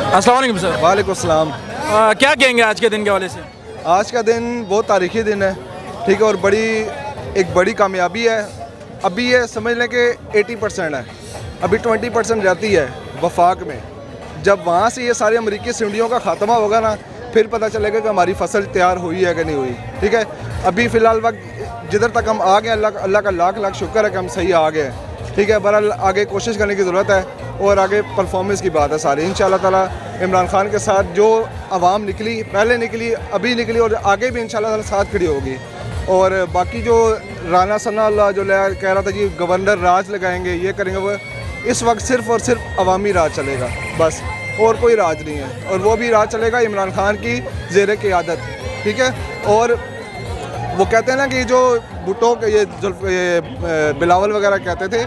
अस्सलाम वालेकुम सर। वालेकुम सलाम। क्या कहेंगे आज के दिन के हवाले से? आज का दिन बहुत तारीखी दिन है, ठीक है, और एक बड़ी कामयाबी है। अभी ये समझ लें कि 80% है, अभी 20% रहती है वफाक में। जब वहाँ से ये सारी अमरीकी सिंडियों का ख़ात्मा होगा ना, फिर पता चलेगा कि हमारी फसल तैयार हुई है कि नहीं हुई। ठीक है, अभी फ़िलहाल वक्त जिधर तक हम आ गए, अल्लाह का लाख लाख शुक्र है कि हम सही आ गए हैं। ठीक है, बहरहाल आगे कोशिश करने की ज़रूरत है और आगे परफॉर्मेंस की बात है सारी। इंशाल्लाह ताला इमरान खान के साथ जो आवाम निकली, पहले निकली, अभी निकली और आगे भी इंशाल्लाह ताला साथ खड़ी होगी। और बाकी जो राना सना अल्लाह जो कह रहा था कि गवर्नर राज लगाएंगे, ये करेंगे, वो इस वक्त सिर्फ़ और सिर्फ अवामी राज चलेगा बस, और कोई राज नहीं है। और वो भी राज चलेगा इमरान खान की ज़ेर क़यादत। ठीक है, और वो कहते हैं ना कि जो भुट्टो के ये बिलावल वगैरह कहते थे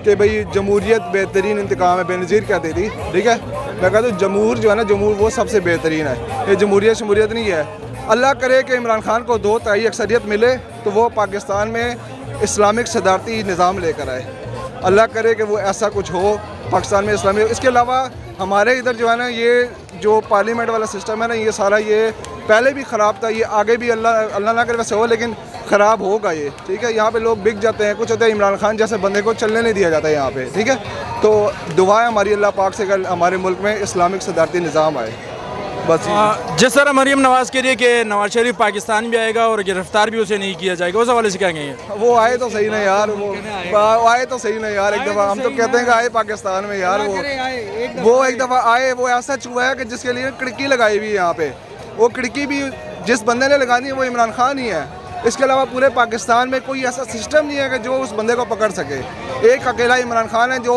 कि भाई जमहूरियत बेहतरीन इंतकाम है, बेनज़ीर कहती थी। ठीक है, मैं कहता हूँ जमहूर जो है ना, जमहूर वो सबसे बेहतरीन है, ये जमहूरियत शमूरियत नहीं है। अल्लाह करे कि इमरान खान को 2 तिहाई अक्सरियत मिले तो वो पाकिस्तान में इस्लामिक सदारती निज़ाम लेकर आए। अल्लाह करे कि वो ऐसा कुछ हो पाकिस्तान में इस्लामिक। इसके अलावा हमारे इधर जो है ना, ये जो पार्लियामेंट वाला सिस्टम है ना, ये सारा ये पहले भी ख़राब था, ये आगे भी अल्लाह ना करे वैसे हो, लेकिन ख़राब होगा ये। ठीक है, यहाँ पे लोग बिक जाते हैं, कुछ होते हैं इमरान खान जैसे बंदे को चलने नहीं दिया जाता है यहाँ पे। ठीक है, तो दुआ है हमारी अल्लाह पाक से कल हमारे मुल्क में इस्लामिक सदारती निज़ाम आए बस। जिस तरह मरीम नवाज़ कह रही है कि नवाज शरीफ पाकिस्तान भी आएगा और गिरफ्तार भी उसे नहीं किया जाएगा, उस हवाले से क्या कहेंगे? वो आए तो सही ना यार, वो आए तो सही ना यार, एक दफ़ा हम तो कहते हैं कि आए पाकिस्तान में यार, वो एक दफ़ा आए। वो ऐसा चूहा है कि जिसके लिए खिड़की लगाई हुई है यहाँ पे, वो खिड़की भी जिस बंदे ने लगानी है वो इमरान खान ही है। इसके अलावा पूरे पाकिस्तान में कोई ऐसा सिस्टम नहीं है कि जो उस बंदे को पकड़ सके। एक अकेला इमरान खान है जो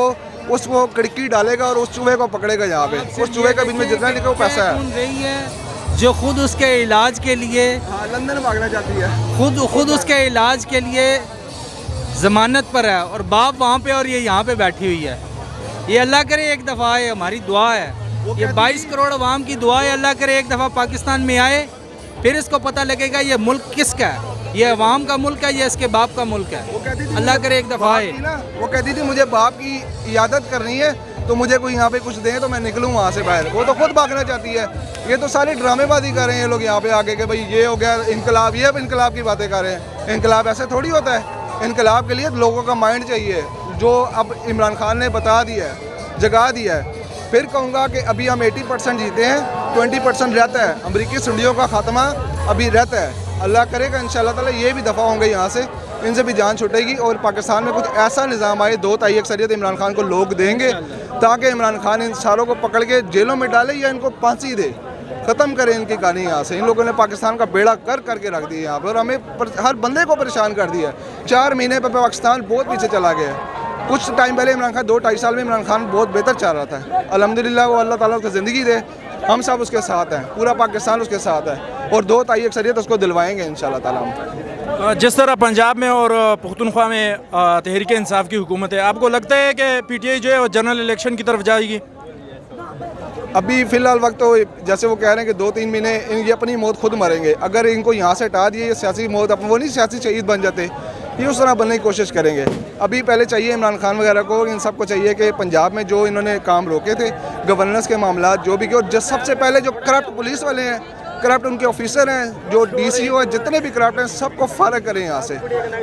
उसको खिड़की डालेगा और उस चूहे को पकड़ेगा। यहाँ पे उस चूहे के बीच में जितना लिखा वो पैसा है, जो खुद उसके इलाज के लिए लंदन भागना चाहती है, खुद उसके इलाज के लिए ज़मानत पर है, और बाप वहाँ पे और ये यहाँ पे बैठी हुई है। ये अल्लाह करे एक दफ़ा आए, हमारी दुआ है, ये 22 करोड़ अवाम की दुआ है, अल्लाह करे एक दफ़ा पाकिस्तान में आए, फिर इसको पता लगेगा ये मुल्क किसका है, ये अवाम का मुल्क है, ये इसके बाप का मुल्क है। अल्लाह करे एक दफ़ा आए। वो कहती थी मुझे बाप की इयादत करनी है तो मुझे कोई यहाँ पे कुछ दें तो मैं निकलूँ वहाँ से बाहर। वो तो खुद भागना चाहती है। ये तो सारी ड्रामेबाजी कर रहे हैं ये लोग यहाँ पे आके कि भाई ये हो गया इनकलाब, ये अब इनकलाब की बातें कर रहे हैं। इनकलाब ऐसे थोड़ी होता है। इनकलाब के लिए लोगों का माइंड चाहिए, जो अब इमरान खान ने बता दिया है, जगा दिया है। फिर कहूँगा कि अभी हम 80% जीते हैं, 20% रहता है। अमरीकी सुंडियों का ख़ात्मा अभी रहता है। अल्लाह करेगा इंशाल्लाह ताला ये भी दफ़ा होंगे यहाँ से, इनसे भी जान छूटेगी और पाकिस्तान में कुछ ऐसा निज़ाम आए, 2 तिहाई अक्सरियत इमरान खान को लोग देंगे ताकि इमरान खान इन सारों को पकड़ के जेलों में डाले या इनको फांसी दे, ख़त्म करें इनकी कहानी यहाँ से। इन लोगों ने पाकिस्तान का बेड़ा करके रख दिया यहाँ पर और हमें हर बंदे को परेशान कर दिया। 4 महीने पर पाकिस्तान बहुत पीछे चला गया है। कुछ टाइम पहले इमरान खान 2-2.5 साल में इमरान खान बहुत बेहतर चल रहा था। अल्हम्दुलिल्लाह वो अल्लाह ताला उसको ज़िंदगी दे, हम सब उसके साथ हैं, पूरा पाकिस्तान उसके साथ है और 2 तिहाई अक्सरियत उसको दिलवाएंगे इंशाल्लाह ताला। जिस तरह पंजाब में और पुख्तनख्वा में तहरीक इंसाफ की हुकूमत है, आपको लगता है कि PTI जो है वो जनरल इलेक्शन की तरफ जाएगी? अभी फ़िलहाल वक्त तो जैसे वो कह रहे हैं कि 2-3 महीने इनकी अपनी मौत खुद मरेंगे। अगर इनको यहाँ से हटा दिए, ये सियासी मौत, वो नहीं सियासी शहीद बन जाते, ये उस तरह बनने की कोशिश करेंगे। अभी पहले चाहिए इमरान खान वगैरह को, इन सबको चाहिए कि पंजाब में जो इन्होंने काम रोके थे, गवर्नेंस के मामला जो भी, और जो सबसे पहले जो करप्ट पुलिस वाले हैं, करप्ट उनके ऑफिसर हैं, जो DCO है, जितने भी करप्ट हैं, सबको फ़ारग करें यहाँ से।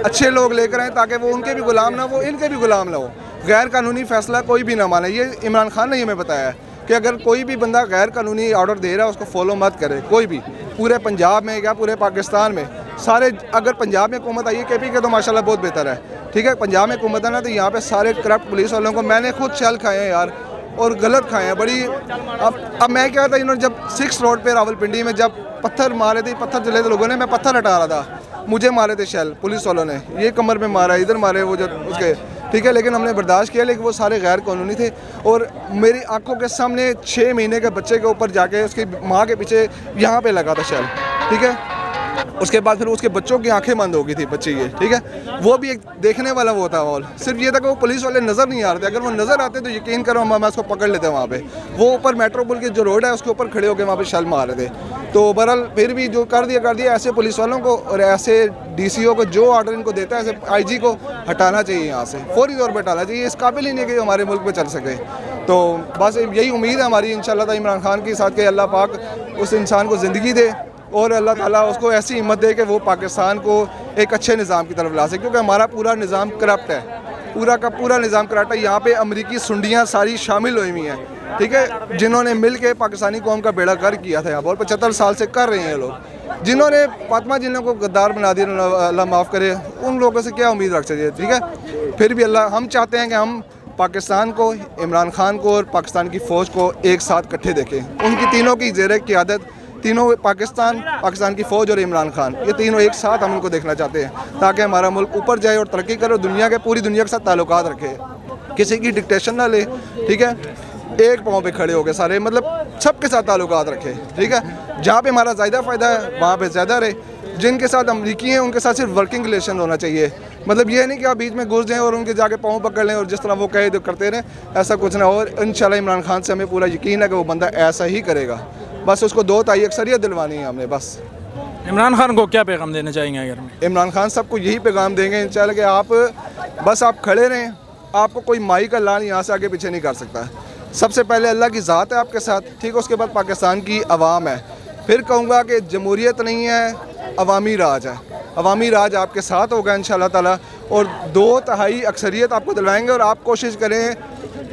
अच्छे लोग लेकर आएँ ताकि वो उनके भी गुलाम ना, वो इनके भी गुलाम ना हो। गैर कानूनी फ़ैसला कोई भी ना माने। ये इमरान खान ने हमें बताया है कि अगर कोई भी बंदा गैर कानूनी ऑर्डर दे रहा है उसको फॉलो मत करे, कोई भी, पूरे पंजाब में या पूरे पाकिस्तान में सारे। अगर पंजाब में हुकूमत आई है, KP के तो माशाल्लाह बहुत बेहतर है। ठीक है, पंजाब में हुकूमत है ना, तो यहाँ पे सारे करप्ट पुलिस वालों को मैंने खुद शैल खाए हैं यार, और गलत खाए हैं बड़ी। अब मैं क्या था, इन्होंने जब 6 रोड पे रावलपिंडी में जब पत्थर मारे थे, पत्थर चले थे लोगों ने, मैं पत्थर हटा रहा था, मुझे मारे थे शैल पुलिस वालों ने, ये कमर में मारा, इधर मारे वो जो उसके। ठीक है, लेकिन हमने बर्दाश्त किया, लेकिन वो सारे गैर कानूनी थे और मेरी आंखों के सामने 6 महीने के बच्चे के ऊपर जाके उसकी माँ के पीछे यहाँ पे लगा था शैल। ठीक है, उसके बाद फिर उसके बच्चों की आंखें बंद हो गई थी बच्चे ये। ठीक है, वो भी एक देखने वाला वो था माहौल। सिर्फ ये था कि वो पुलिस वाले नज़र नहीं आ रहे थे, अगर वो नज़र आते तो यकीन करो मैं उसको पकड़ लेते वहाँ पे। वो ऊपर मेट्रो पुल की जो रोड है उसके ऊपर खड़े होकर वहाँ पे शैल मार रहे थे। तो बहरहाल फिर भी जो कर दिया, ऐसे पुलिस वालों को और ऐसे DCO को जो ऑर्डर इनको देता है, ऐसे IG को हटाना चाहिए यहाँ से, फौरी तौर पर हटाना चाहिए। इस काबिल ही नहीं कि हमारे मुल्क में चल सके। तो बस यही उम्मीद है हमारी इंशाल्लाह ताला इमरान खान के साथ कि अल्लाह पाक उस इंसान को ज़िंदगी दे और अल्लाह ताला उसको ऐसी हिम्मत दे कि वो पाकिस्तान को एक अच्छे निज़ाम की तरफ ला सके, क्योंकि हमारा पूरा निज़ाम करप्ट है, पूरा का पूरा निज़ाम करप्ट है। यहाँ पे अमरीकी सुंडियाँ सारी शामिल हुई हुई हैं, ठीक है, जिन्होंने मिल के पाकिस्तानी कौम का बेड़ा गर्क किया था यहाँ पर, 75 साल से कर रहे हैं लोग, जिन्होंने फातिमा जिन्हों को गद्दार बना दिया, अल्लाह माफ़ करे, उन लोगों से क्या उम्मीद रख सकते, ठीक है। फिर भी अल्लाह, हम चाहते हैं कि हम पाकिस्तान को, इमरान खान को और पाकिस्तान की फ़ौज को एक साथ इकट्ठे देखें, उनकी तीनों की ज़ेर क़यादत, तीनों पाकिस्तान की फ़ौज और इमरान खान, ये तीनों एक साथ हम उनको देखना चाहते हैं, ताकि हमारा मुल्क ऊपर जाए और तरक्की करे और पूरी दुनिया के साथ ताल्लुकात रखे, किसी की डिक्टेशन ना ले, ठीक है, एक पाँव पे खड़े हो गए सारे, मतलब सबके साथ ताल्लुकात रखे, ठीक है। जहाँ पे हमारा ज़्यादा फ़ायदा है वहाँ पे ज़्यादा रहे, जिनके साथ अमरीकी हैं उनके साथ सिर्फ वर्किंग रिलेशन होना चाहिए, मतलब ये नहीं कि आप बीच में घुस जाएँ और उनके जाके पाँव पकड़ लें और जिस तरह वो कहे तो करते रहें, ऐसा कुछ ना हो। और इंशाल्लाह इमरान खान से हमें पूरा यकीन है कि वो बंदा ऐसा ही करेगा, बस उसको 2 ताई अक्सरियत दिलवानी है हमने। बस इमरान खान को क्या पैगाम देना चाहेंगे अगर में? इमरान खान साहब को यही पैगाम देंगे इंशाल्लाह कि आप खड़े रहें, आपको कोई माई का लाल यहाँ से आगे पीछे नहीं कर सकता। सबसे पहले अल्लाह की ज़ात है आपके साथ, ठीक है, उसके बाद पाकिस्तान की अवाम है, फिर कहूँगा कि जमहूरियत नहीं है, अवामी राज है, अवामी राज आपके साथ होगा इंशाल्लाह ताला, और 2 तिहाई अक्सरियत आपको दिलवाएंगे। और आप कोशिश करें,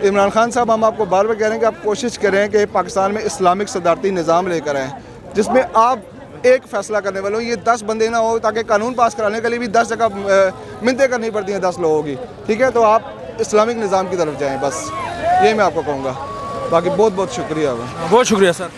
इमरान खान साहब, हम आपको बार बार कह रहे हैं कि आप कोशिश करें कि पाकिस्तान में इस्लामिक सदारती निज़ाम लेकर आएँ, जिसमें आप एक फ़ैसला करने वाले हो, ये 10 बंदे ना हो, ताकि कानून पास कराने के लिए भी 10 जगह मिन्नतें करनी पड़ती हैं 10 लोगों की, ठीक है। तो आप इस्लामिक निज़ाम की तरफ जाएँ, बस ये मैं आपको कहूँगा। बाकी बहुत बहुत शुक्रिया। बहुत शुक्रिया सर।